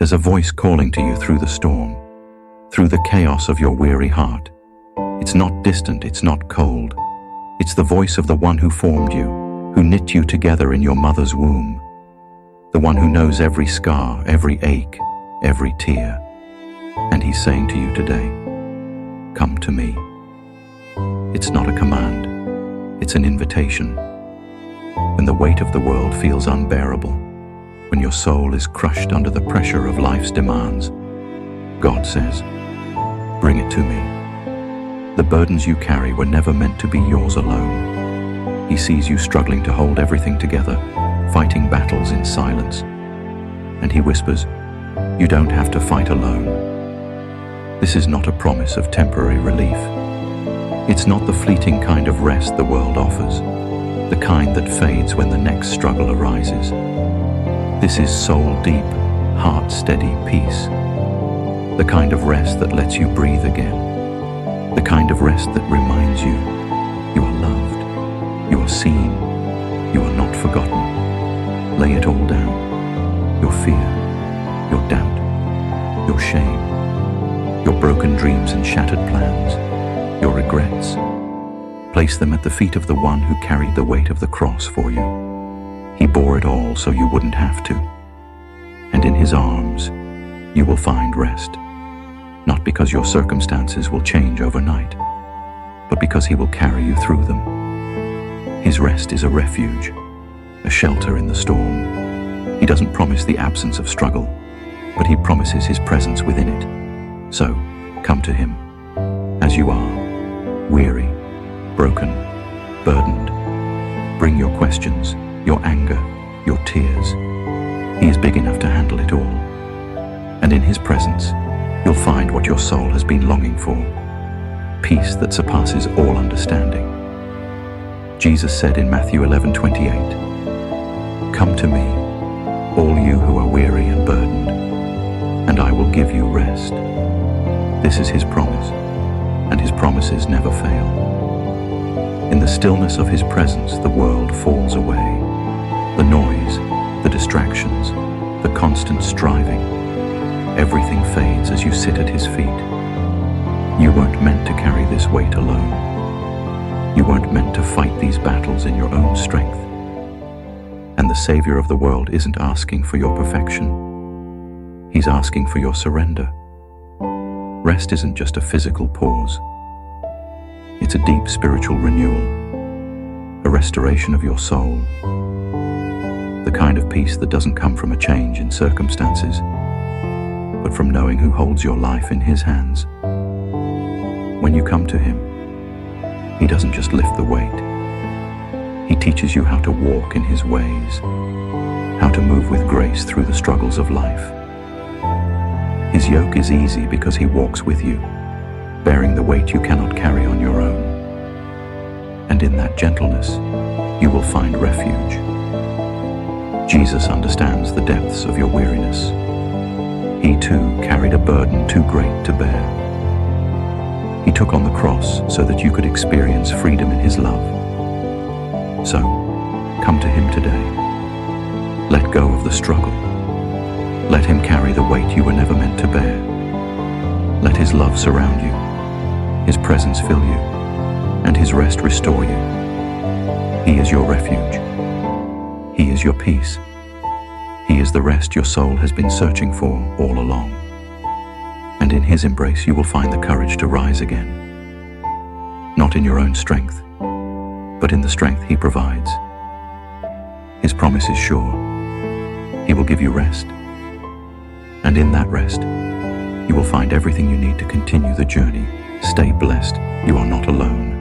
There's a voice calling to you through the storm, through the chaos of your weary heart. It's not distant, it's not cold. It's the voice of the one who formed you, who knit you together in your mother's womb. The one who knows every scar, every ache, every tear. And he's saying to you today, come to me. It's not a command, it's an invitation. When the weight of the world feels unbearable, when your soul is crushed under the pressure of life's demands, God says, bring it to me. The burdens you carry were never meant to be yours alone. He sees you struggling to hold everything together, fighting battles in silence. And he whispers, you don't have to fight alone. This is not a promise of temporary relief. It's not the fleeting kind of rest the world offers, the kind that fades when the next struggle arises. This is soul-deep, heart-steady peace. The kind of rest that lets you breathe again. The kind of rest that reminds you, you are loved, you are seen, you are not forgotten. Lay it all down. Your fear, your doubt, your shame, your broken dreams and shattered plans, your regrets. Place them at the feet of the one who carried the weight of the cross for you. He bore it all so you wouldn't have to. And in his arms, you will find rest. Not because your circumstances will change overnight, but because he will carry you through them. His rest is a refuge, a shelter in the storm. He doesn't promise the absence of struggle, but he promises his presence within it. So, come to him, as you are, weary, broken, burdened. Bring your questions, your anger, your tears. He is big enough to handle it all. And in his presence, you'll find what your soul has been longing for, peace that surpasses all understanding. Jesus said in Matthew 11:28, come to me, all you who are weary and burdened, and I will give you rest. This is his promise, and his promises never fail. In the stillness of his presence, the world falls away. The noise, the distractions, the constant striving, everything fades as you sit at his feet. You weren't meant to carry this weight alone. You weren't meant to fight these battles in your own strength. And the Savior of the world isn't asking for your perfection. He's asking for your surrender. Rest isn't just a physical pause. It's a deep spiritual renewal, a restoration of your soul, the kind of peace that doesn't come from a change in circumstances, but from knowing who holds your life in his hands. When you come to him, he doesn't just lift the weight. He teaches you how to walk in his ways, how to move with grace through the struggles of life. His yoke is easy because he walks with you, bearing the weight you cannot carry on your own. And in that gentleness, you will find refuge. Jesus understands the depths of your weariness. He too carried a burden too great to bear. He took on the cross so that you could experience freedom in his love. So, come to him today. Let go of the struggle. Let him carry the weight you were never meant to bear. Let his love surround you, his presence fill you, and his rest restore you. He is your refuge. He is your peace. He is the rest your soul has been searching for all along. And in his embrace you will find the courage to rise again. Not in your own strength, but in the strength he provides. His promise is sure. He will give you rest. And in that rest, you will find everything you need to continue the journey. Stay blessed. You are not alone.